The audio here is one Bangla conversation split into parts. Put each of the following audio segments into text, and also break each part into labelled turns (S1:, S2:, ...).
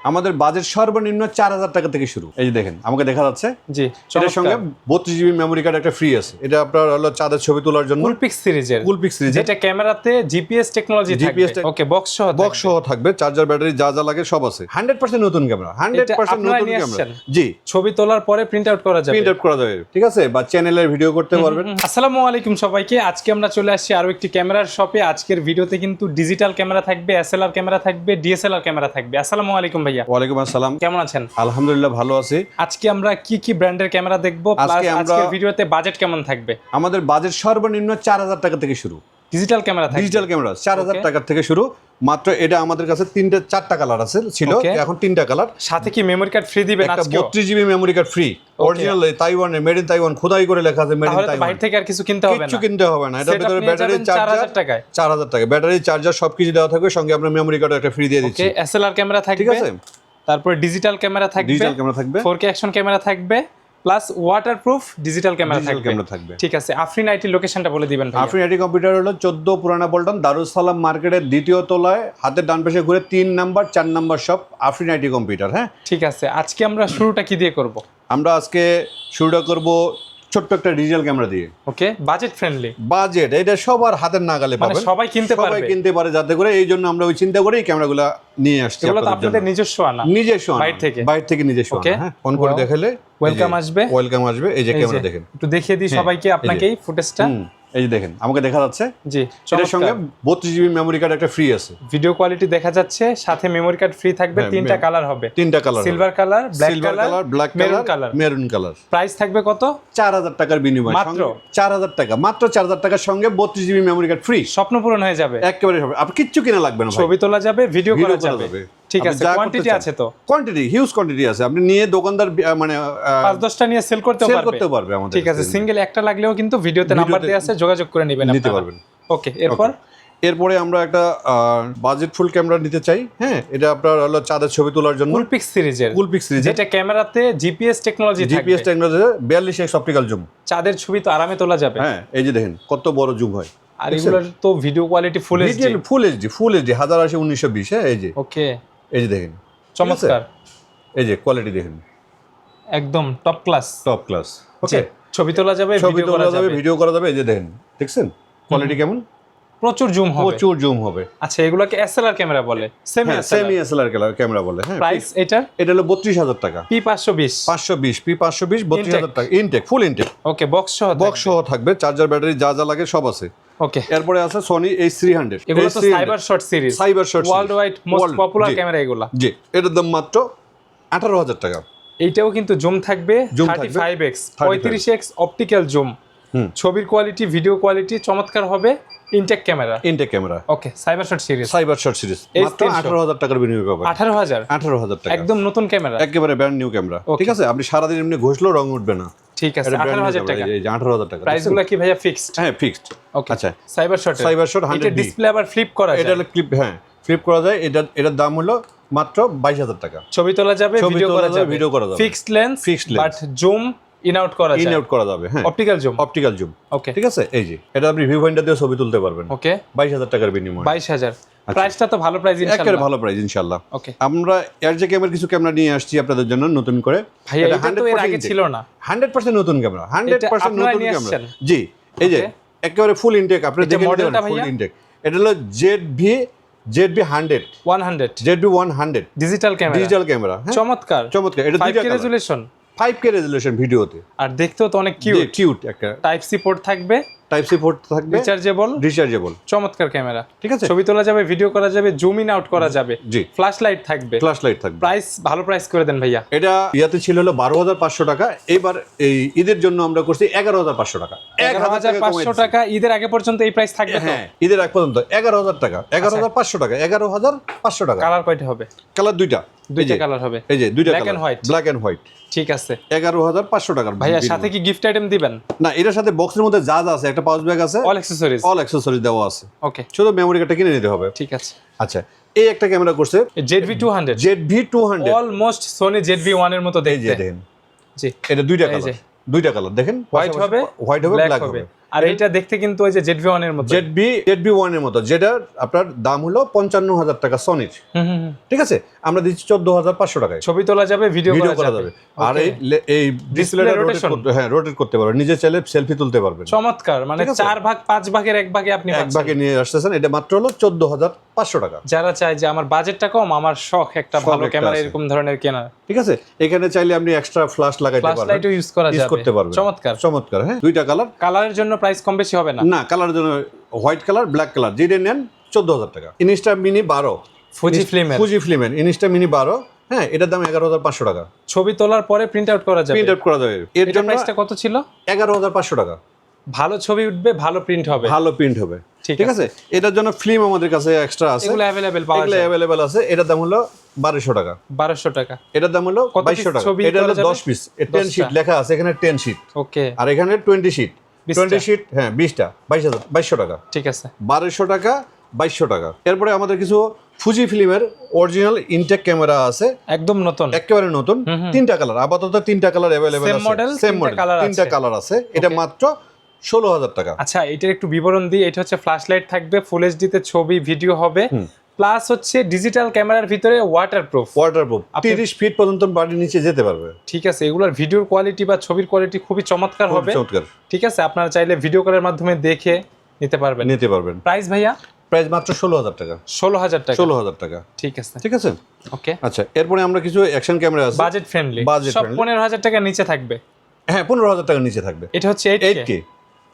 S1: আমাদের বাজেট সর্বনিম্ন 4000 টাকা থেকে শুরু। এই যে দেখেন, আমাকে দেখা যাচ্ছে।
S2: জি,
S1: এটার সঙ্গে 32 জিবি মেমোরি কার্ড একটা ফ্রি আছে। এটা আপনার হলো চাঁদের ছবি তোলার জন্য
S2: কুলপিক্স সিরিজের, যেটা ক্যামেরাতে জিপিএস টেকনোলজি থাকবে। ওকে, বক্স সহ
S1: থাকবে, চার্জার, ব্যাটারি যা যা লাগে সব আছে। 100% নতুন ক্যামেরা, 100% নতুন ক্যামেরা। জি,
S2: ছবি তোলার পরে প্রিন্ট আউট করা যাবে,
S1: ঠিক আছে, বা চ্যানেলের ভিডিও করতে পারবেন।
S2: আসসালামু আলাইকুম সবাইকে। আজকে আমরা চলে আসছি আরো একটি ক্যামেরার শপে। আজকের ভিডিওতে কিন্তু ডিজিটাল ক্যামেরা থাকবে, এসএলআর ক্যামেরা থাকবে, ডিএসএলআর ক্যামেরা থাকবে। আসসালামু আলাইকুম ভাইয়া।
S1: ওয়ালাইকুম আসসালাম।
S2: কেমন আছেন?
S1: আলহামদুলিল্লাহ ভালো আছি।
S2: আজকে আমরা কি ব্র্যান্ডের ক্যামেরা দেখবো, প্লাস আজকের ভিডিওতে বাজেট কেমন থাকবে?
S1: আমাদের বাজেট সর্বনিম্ন 4000 টাকা থেকে শুরু।
S2: ডিজিটাল ক্যামেরা
S1: 4000 টাকা থেকে শুরু মাত্র। এটা আমাদের কাছে 4টা কালার আছে, ছিল এখন 3টা কালার।
S2: সাথে কি মেমোরি কার্ড ফ্রি দিবেন আজকে?
S1: 32 GB memory card free, original তাইওয়ানের, মেড ইন তাইওয়ান, খোদাই করে লেখা আছে মেড ইন তাইওয়ান।
S2: বাইরে থেকে আর কিছু কিনতে হবে না,
S1: কিছু কিনতে হবে না। এটার ভিতরে ব্যাটারি, চার্জার 4000 টাকা, ব্যাটারি, চার্জার সবকিছু দেওয়া থাকবে, সঙ্গে আমরা মেমোরি কার্ড একটা ফ্রি দিয়ে দিচ্ছি।
S2: ওকে, এসএলআর ক্যামেরা থাকবে, ঠিক আছে। তারপর ডিজিটাল ক্যামেরা থাকবে, 4K অ্যাকশন ক্যামেরা থাকবে, প্লাস ওয়াটারপ্রুফ ডিজিটাল ক্যামেরা থাকবে। ঠিক আছে, আফরিন আইটি লোকেশনটা বলে দিবেন ভাই।
S1: আফরিন আইটি কম্পিউটার হলো 14 পুরানা পল্টন, দারুস সালাম মার্কেটের 2য় তলায়, হাতের ডান পাশে ঘুরে 3 number 4 number shop, Afrin IT computer. হ্যাঁ,
S2: ঠিক আছে। আজকে আমরা শুরুটা কি দিয়ে করব?
S1: আমরা আজকে শুরুটা করব ছোট্ট একটা ডিজিটাল ক্যামেরা দিয়ে।
S2: ওকে, বাজেট ফ্রেন্ডলি,
S1: বাজেট এটা সবার হাতের নাগালে পাবেন,
S2: সবাই কিনতে পারে
S1: যাতে করে। এই জন্য আমরা ওই চিন্তা করে এই ক্যামেরাগুলো নিয়ে আসছি।
S2: এগুলো তো আপনাদের নিজস্ব আনা?
S1: নিজস্ব, বাইরে থেকে নিজস্ব। হ্যাঁ, ফোন করে দেখালে
S2: ওয়েলকাম আসবে। এই যে
S1: ক্যামেরা দেখেন,
S2: একটু দেখিয়ে দিই সবাইকে, আপনাকেই ফুটেজটা।
S1: এই যে দেখেন, আমাকে দেখা যাচ্ছে।
S2: জি,
S1: এটার সঙ্গে 32 জিবি মেমোরি কার্ড একটা ফ্রি আছে।
S2: ভিডিও কোয়ালিটি দেখা যাচ্ছে, সাথে মেমোরি কার্ড ফ্রি থাকবে। 3টা কালার হবে, silver colour, black colour,
S1: maroon colour.
S2: Price থাকবে কত?
S1: 4000 টাকার বিনিময়ে,
S2: মাত্র
S1: 4000 টাকা, মাত্র 4000 টাকার সঙ্গে 32 জিবি মেমোরি কার্ড ফ্রি।
S2: স্বপ্ন পূরণ হয়ে যাবে একেবারে।
S1: আপনি কিচ্ছু কিনা লাগবে না,
S2: ছবি তোলা যাবে, ভিডিও করা যাবে। ঠিক আছে, কোয়ান্টিটি আছে তো?
S1: কোয়ান্টিটি, হিউজ কোয়ান্টিটি আছে। আপনি নিয়ে দোকানদার মানে
S2: 5-10টা নিয়ে সেল করতে পারবে আমাদের। ঠিক আছে, সিঙ্গেল একটা লাগলেও কিন্তু ভিডিওতে নাম্বার দেয়া আছে, যোগাযোগ করে নিতে পারবেন। ওকে,
S1: এরপরে আমরা একটা বাজেট ফুল ক্যামেরা নিতে চাই। হ্যাঁ, এটা আপনার হলো চাঁদের ছবি তোলার জন্য,
S2: কুলপিক্স সিরিজের, যেটা ক্যামেরাতে জিপিএস টেকনোলজি থাকবে।
S1: 42x optical zoom.
S2: চাঁদের ছবি তো আরামে তোলা যাবে।
S1: হ্যাঁ, এই যে দেখেন কত বড় জুম হয়।
S2: আর এগুলোর তো video quality full
S1: HD 1080x1920। হ্যাঁ, এই যে
S2: ওকে,
S1: এই যে দেখেন,
S2: চমৎকার।
S1: এই যে কোয়ালিটি দেখেন,
S2: একদম টপ ক্লাস।
S1: ওকে,
S2: ছবি তোলা যাবে,
S1: ভিডিও করা যাবে। এই যে দেখেন, দেখছেন কোয়ালিটি কেমন?
S2: প্রচুর জুম হবে। আচ্ছা, এগুলোকে এসএলআর ক্যামেরা বলে, সেমি
S1: এসএলআর ক্যামেরা বলে। হ্যাঁ,
S2: প্রাইস এটা
S1: হলো 32000 টাকা।
S2: P520
S1: 32000 টাকা ইনটেক, ফুল ইনটেক।
S2: ওকে, বক্স সহ
S1: থাকবে, চার্জার, ব্যাটারি যা যা লাগে সব আছে।
S2: ওকে,
S1: এরপরে আছে সনি H300।
S2: এগুলো তো cyber shot series, world wide most popular camera এগুলো।
S1: জি, এটার দাম মাত্র 18000 টাকা।
S2: এইটাও কিন্তু জুম থাকবে 35x 35x অপটিক্যাল জুম। ছবির কোয়ালিটি, ভিডিও কোয়ালিটি চমৎকার হবে। ইনটেক camera. Okay, cyber shot series
S1: মাত্র 18000 টাকার বিনিময়ে পাবেন। 18000 টাকা,
S2: একদম নতুন ক্যামেরা,
S1: একেবারে ব্র্যান্ড নিউ ক্যামেরা। ঠিক আছে, আপনি সারা দিন এমনি ঘষলেও রং উঠবে না।
S2: ঠিক আছে, 18000 টাকা।
S1: এই যে 18000 টাকা।
S2: প্রাইসগুলো কি ভাইয়া ফিক্সড?
S1: হ্যাঁ, ফিক্সড।
S2: ওকে,
S1: আচ্ছা,
S2: সাইবার শট
S1: 100D।
S2: ডিসপ্লে আবার ফ্লিপ করা যায়।
S1: এটা হলো ক্লিপ, হ্যাঁ, ফ্লিপ করা যায়। এটার দাম হলো মাত্র 22000 টাকা।
S2: ছবি তোলা যাবে, ভিডিও করা যাবে। Fixed lens, but zoom in out করা যাবে।
S1: হ্যাঁ, অপটিক্যাল জুম।
S2: ওকে,
S1: ঠিক আছে। এই যে এটা আপনি ভিউ ফাইন্ডার দিয়ে ছবি তুলতে পারবেন।
S2: ওকে,
S1: 22000 টাকার বিনিময়ে।
S2: 22000। প্রাইসটা তো ভালো প্রাইস ইনশাআল্লাহ,
S1: একেবারে ভালো প্রাইস ইনশাআল্লাহ।
S2: ওকে,
S1: আমরা এর যে কিছু ক্যামেরা নিয়ে আসছি আপনাদের জন্য নতুন করে।
S2: ভাই, এটা তো এর আগে ছিল না।
S1: 100% নতুন ক্যামেরা, 100% নতুন ক্যামেরা। জি, এই যে একেবারে ফুল ইনটেক। আপনি দেখে নিতে পারেন, ফুল ইনটেক। এটা হলো ZV100 ZV100
S2: ডিজিটাল
S1: ক্যামেরা।
S2: চমৎকার।
S1: এটা
S2: 5K রেজোলিউশন,
S1: 5K রেজোলিউশন ভিডিওতে।
S2: আর দেখতেও তো অনেক কিউট একটা। টাইপ সি পোর্ট থাকবে, রিচার্জেবল। চমৎকার ক্যামেরা। ঠিক আছে, ছবি তোলা যাবে, ভিডিও করা যাবে, জুম ইন আউট করা যাবে। জি, ফ্ল্যাশ লাইট থাকবে। প্রাইস ভালো প্রাইস করে দেন ভাইয়া।
S1: এটা ইয়াতে ছিল হলো 12500 টাকা। এবার এই ঈদের জন্য আমরা করছি 11500 টাকা।
S2: 11500 টাকা ঈদের আগে পর্যন্ত এই প্রাইস থাকবে।
S1: হ্যাঁ, ঈদের আগে পর্যন্ত 11000 টাকা, 11500 টাকা, 11500 টাকা।
S2: কালার কয়টা হবে?
S1: কালার দুইটা
S2: কালার হবে।
S1: এই যে দুইটা
S2: ব্ল্যাক এন্ড হোয়াইট। ঠিক আছে,
S1: 11500 টাকা।
S2: ভাইয়া সাথে কি গিফট আইটেম দিবেন?
S1: না, এটার সাথে বক্সের মধ্যে যা যা আছে, একটা পাউচ ব্যাগ আছে, অল অ্যাকসেসরিজ দেওয়া আছে।
S2: ওকে,
S1: শুধু মেমোরি কার্ডটা কিনে নিতে হবে।
S2: ঠিক আছে।
S1: আচ্ছা, এই একটা ক্যামেরা করছে
S2: ZV200 অলমোস্ট সনি ZV1 এর মতো দেখতে।
S1: দেখেন, জি, এটা দুইটা কালার দেখেন,
S2: হোয়াইট হবে,
S1: ব্ল্যাক হবে।
S2: আর এটা দেখতে কিন্তু ওই যে ZV-1 এর মতো,
S1: ZV-1 এর মতো, যেটা আপনার দাম হলো 55,000 টাকা সনির। ঠিক আছে, আমরা দিচ্ছি 14,500 টাকায়।
S2: ছবি তোলা যাবে, ভিডিও করা যাবে।
S1: আর এই ডিসপ্লেটা রোটেট করতে পারবেন, নিজে চাইলে সেলফি তুলতে পারবেন।
S2: চমৎকার, মানে 4 ভাগ 5 ভাগের 1 ভাগে আপনি
S1: এক ভাগে নিয়ে আসতেছেন। এটা মাত্র হলো 14,500 টাকা।
S2: যারা চায় যে আমার বাজেটটা কম, আমার শখ একটা ভালো ক্যামেরা এরকম ধরনের কেনা,
S1: ঠিক আছে, এখানে চাইলে আপনি এক্সট্রা ফ্ল্যাশ লাগাইতে পারবেন,
S2: ফ্ল্যাশ লাইটও ইউজ করা যাবে,
S1: করতে পারবেন। চমৎকার। হ্যাঁ, দুইটা কালারের
S2: জন্য প্রাইস কম বেশি হবে না।
S1: না, কালারের জন্য হোয়াইট কালার, ব্ল্যাক কালার, যেটা নেন 14,000 টাকা। ইনস্টা মিনি 12 ফুজি ফিল্মের ইনস্টা মিনি 12, হ্যাঁ, এটার দাম 11,500 টাকা।
S2: ছবি তোলার পরে প্রিন্ট আউট করা যাবে। এর জন্য প্রাইসটা কত ছিল?
S1: 11,500 টাকা।
S2: ভালো ছবি উঠবে, ভালো প্রিন্ট হবে।
S1: ঠিক আছে, এটার জন্য ফিল্ম আমাদের কাছে এক্সট্রা আছে,
S2: এগুলো अवेलेबल
S1: আছে। এটার দাম হলো 1200 টাকা। এটার দাম হলো 2200 টাকা। এটা হলো 10 পিস, 10 শীট লেখা আছে এখানে, 10 শীট।
S2: ওকে।
S1: আর এখানে 20 শীট, 20 শীট, হ্যাঁ, 20টা 2200 টাকা।
S2: ঠিক আছে,
S1: 1200 টাকা, 2200 টাকা। এরপরে আমাদের কিছু ফুজি ফিল্মের অরিজিনাল ইনটেক ক্যামেরা আছে,
S2: একদম নতুন,
S1: একেবারে নতুন। 3টা কালার, আপাতত 3টা কালার अवेलेबल আছে, সেম মডেল 3টা কালার আছে। এটা মাত্র 16,000 টাকা।
S2: আচ্ছা, এটার একটু বিবরণ দিই। এটা হচ্ছে ফ্ল্যাশ লাইট থাকবে, ফুল এইচডি তে ছবি ভিডিও হবে, প্লাস হচ্ছে ডিজিটাল ক্যামেরার ভিতরে ওয়াটারপ্রুফ
S1: 30 ফিট পর্যন্ত বাড়ির নিচে যেতে পারবে।
S2: ঠিক আছে, এগুলোর ভিডিওর কোয়ালিটি বা ছবির কোয়ালিটি খুবই চমৎকার হবে। ঠিক আছে, আপনারা চাইলে ভিডিও কলের মাধ্যমে দেখে নিতে পারবেন। প্রাইস ভাইয়া?
S1: প্রাইস মাত্র 16,000 টাকা। 16,000 টাকা।
S2: ঠিক আছে, ওকে।
S1: আচ্ছা, এরপরে আমরা কিছু অ্যাকশন ক্যামেরা আছে,
S2: বাজেট ফ্রেন্ডলি, সব 15,000 টাকার নিচে থাকবে।
S1: হ্যাঁ, 15,000 টাকার নিচে থাকবে।
S2: এটা হচ্ছে
S1: 8K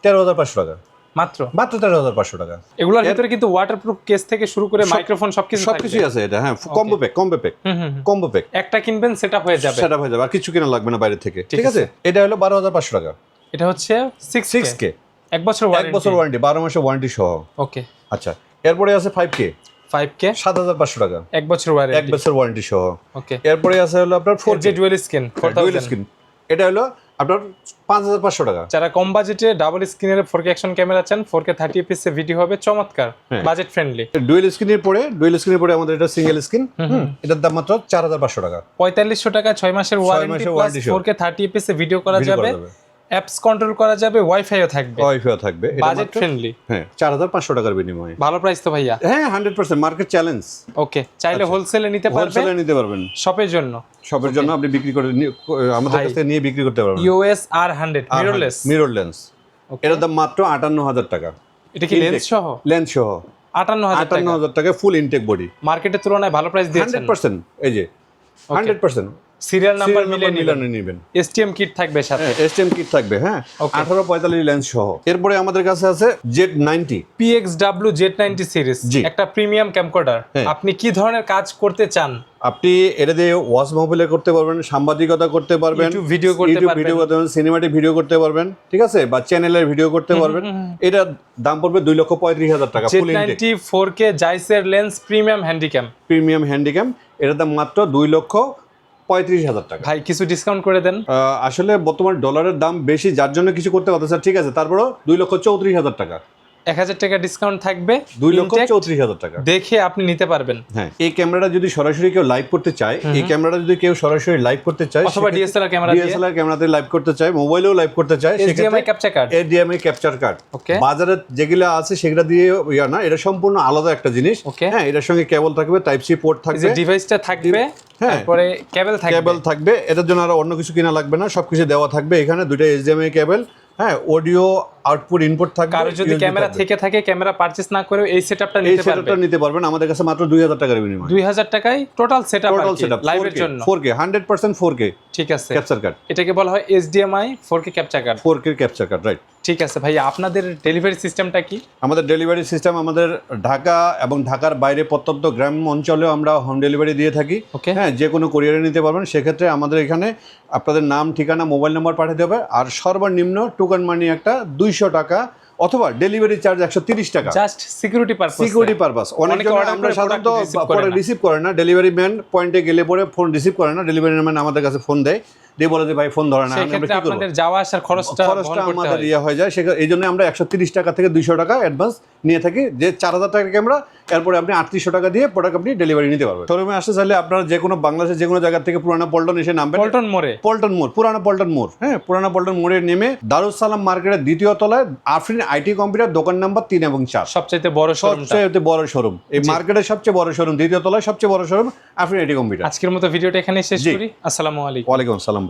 S1: 13,500 টাকা
S2: মাত্র
S1: 13,500 টাকা।
S2: এগুলোর ভিতরে কিন্তু ওয়াটারপ্রুফ কেস থেকে শুরু করে মাইক্রোফোন সবকিছুই
S1: আছে। এটা হ্যাঁ, কম্বো প্যাক।
S2: একটা কিনবেন, সেটআপ হয়ে যাবে,
S1: আর কিছু কেনা লাগবে না বাইরে থেকে। ঠিক আছে, এটা হলো 12,500 টাকা।
S2: এটা হচ্ছে 6K 1 বছর
S1: 12 মাসের ওয়ারেন্টি সহ।
S2: ওকে।
S1: আচ্ছা, এরপরে আছে 5K 7,500 টাকা,
S2: 1 বছর
S1: ওয়ারেন্টি সহ।
S2: ওকে।
S1: এরপরে আছে হলো আপনার 4K
S2: ডুয়াল স্ক্রিন 4000,
S1: এটা হলো আপনার 5,500 টাকা।
S2: যারা কম বাজেটে ডাবল স্ক্রিনের 4K অ্যাকশন ক্যামেরা চান, 4K 30 fps এ ভিডিও হবে, চমৎকার, বাজেট ফ্রেন্ডলি।
S1: ডুয়াল স্ক্রিনের পরে আমাদের এটা সিঙ্গেল স্ক্রিন, এটার দাম মাত্র 4,500 টাকা।
S2: 4500 টাকা, 6 মাসের ওয়ারেন্টি, প্লাস 4K 30 fps এ ভিডিও করা যাবে, অ্যাপস কন্ট্রোল করা যাবে, ওয়াইফাইও থাকবে, বাজেট ফ্রেন্ডলি।
S1: হ্যাঁ, 4,500 টাকার বিনিময়ে।
S2: ভালো প্রাইস তো ভাইয়া?
S1: হ্যাঁ, 100% মার্কেট চ্যালেঞ্জ।
S2: ওকে, চাইলে হোলসেলে নিতে পারবেন, শপের জন্য
S1: আপনি বিক্রি করে আমাদের কাছ থেকে নিয়ে বিক্রি করতে পারবেন।
S2: ইউএস R100
S1: মিররলেস, এটার দাম মাত্র 58,000 টাকা।
S2: এটা কি লেন্স সহ?
S1: 58,000 টাকা, ফুল ইনটেক বডি।
S2: মার্কেটের তুলনায় ভালো প্রাইস দিয়েছেন।
S1: 100%, এই যে 100%
S2: সিরিয়াল নাম্বার
S1: মিলানে নেবেন।
S2: এসটিএম কিট থাকবে সাথে,
S1: হ্যাঁ, 1845 লেন্স সহ। এরপরে আমাদের কাছে আছে Z90
S2: PXW Z90 সিরিজ, একটা প্রিমিয়াম ক্যামকর্ডার। আপনি কি ধরনের কাজ করতে চান?
S1: আপনি এটা দিয়ে ওয়াচ মোবাইলে করতে পারবেন, সাংবাদিকতা করতে পারবেন,
S2: ইউটিউব ভিডিও করতে পারবেন,
S1: সিনেমাটিক ভিডিও করতে পারবেন, ঠিক আছে, বা চ্যানেলের ভিডিও করতে পারবেন। এটার দাম পড়বে 2,35,000 টাকা। ফুল ইনটেক
S2: Z90 4K জাইসের লেন্স, প্রিমিয়াম হ্যান্ডিক্যাম, এটার দাম মাত্র 2,35,000 টাকা। ভাই, কিছু ডিসকাউন্ট করে দেন।
S1: আসলে বর্তমান ডলারের দাম বেশি, যার জন্য কিছু করতে পারতেছে, ঠিক আছে, তারপরও 2,34,000 টাকা,
S2: 1000 টাকা ডিসকাউন্ট থাকবে,
S1: 2,34,000 টাকা
S2: দেখে আপনি নিতে পারবেন।
S1: হ্যাঁ, এই ক্যামেরাটা যদি সরাসরি কেউ লাইভ করতে চায়,
S2: অথবা ডিএসএলআর
S1: ক্যামেরাতে লাইভ করতে চায়, মোবাইলেও লাইভ করতে চায়,
S2: HDMI
S1: ক্যাপচার কার্ড, বাজারে যেগুলো আছে সেগুলো দিয়ে না, এটা সম্পূর্ণ আলাদা একটা জিনিস। হ্যাঁ, এটার সঙ্গে কেবল থাকবে, টাইপ সি পোর্ট থাকবে,
S2: ডিভাইসটা থাকবে, তারপরে কেবল
S1: থাকবে। এটার জন্য আর অন্য কিছু কিনা লাগবে না, সবকিছু দেওয়া থাকবে এখানে। দুটো HDMI কেবল, হ্যাঁ, অডিও আউটপুট ইনপুট থাকবে।
S2: কারো যদি ক্যামেরা থেকে থাকে, ক্যামেরা পারচেজ না করে এই সেটআপটা নিতে পারবেন
S1: আমাদের কাছে মাত্র 2,000 টাকার বিনিময়ে।
S2: 2,000 টাকায় টোটাল সেটআপ লাইভের জন্য
S1: 4K 100% 4K।
S2: ঠিক আছে,
S1: ক্যাপচার কার্ড,
S2: এটাকে বলা হয় HDMI 4K capture card, right. ঠিক আছে ভাই, আপনাদের ডেলিভারি সিস্টেমটা কি?
S1: আমাদের ডেলিভারি সিস্টেম, আমাদের ঢাকা এবং ঢাকার বাইরে প্রত্যন্ত গ্রাম অঞ্চলেও আমরা হোম ডেলিভারি দিয়ে থাকি। হ্যাঁ, যে কোনো কুরিয়ারে নিতে পারবেন। সেক্ষেত্রে আমাদের এখানে আপনাদের নাম, ঠিকানা, মোবাইল নাম্বার পাঠাতে হবে, আর সর্বনিম্ন টোকেন মানি একটা 200 টাকা, অথবা ডেলিভারি চার্জ 130 টাকা,
S2: জাস্ট সিকিউরিটি পারপাস।
S1: অনেকে আমরা সাধারণত পরে রিসিভ করে না, ডেলিভারি ম্যান পয়েন্টে গেলে পরে ফোন রিসিভ করে না, ডেলিভারি ম্যান আমাদের কাছে ফোন দেয়, দিয়ে বলে যে ভাই ফোন ধরে না, আমরা কি করব?
S2: আপনাদের যাওয়া আসার খরচটা
S1: আমাদের হয় যায়, এই জন্য আমরা 130 টাকা থেকে 200 টাকা অ্যাডভান্স নিয়ে থাকি, যে 4000 টাকা ক্যামেরা, এরপরে আপনি 3800 টাকা দিয়ে প্রোডাক্ট আপনি ডেলিভারি নিতে পারবেন। শোরুমে আসতে চাইলে আপনারা যে কোনো বাংলাদেশের যে কোনো জায়গা থেকে পুরানা পল্টন এসে নামবেন,
S2: পল্টন মোড়,
S1: পুরানা পল্টন মোড়, হ্যাঁ পুরানা পল্টন মোড়ে নেমে দারুস সালাম মার্কেটের দ্বিতীয় তলায় আফরিন আইটি কম্পিউটার দোকান নাম্বার 3 এবং 4,
S2: সবচেয়ে বড় শোরুম,
S1: এই মার্কেটের সবচেয়ে বড় শোরুম, দ্বিতীয় তলায় সবচেয়ে বড় শোরুম আফরিন আইটি কম্পিউটার।
S2: আজকের মতো ভিডিওটা এখানেই শেষ করি। আসসালামু আলাইকুম।
S1: ওয়ালাইকুম আসসালাম।